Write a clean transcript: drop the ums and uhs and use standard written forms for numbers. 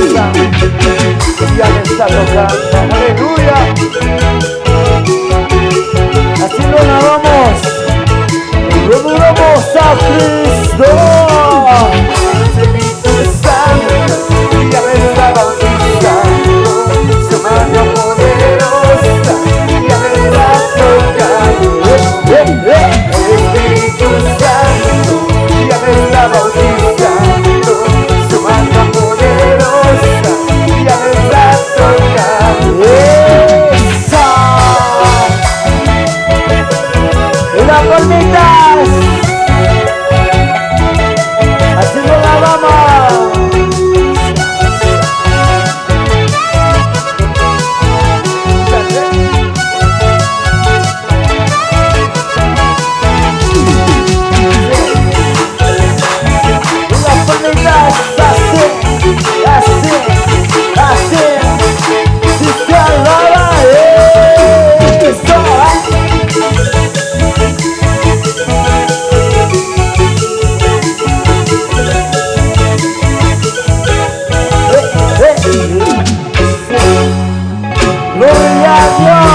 poderosa, ya le está tocando. Aleluya. Así lo alabamos, lo adoramos a Cristo. Espíritu Santo, ya me está bautizando, su mano poderosa, ya me está tocando. Espíritu Santo, ya me está bautizando, su mano poderosa, ya me está tocando. ¡Esa! ¡Las palmitas! Así lo lavamos. Las palmitas, así, si se alaba eso. Gloria a Dios.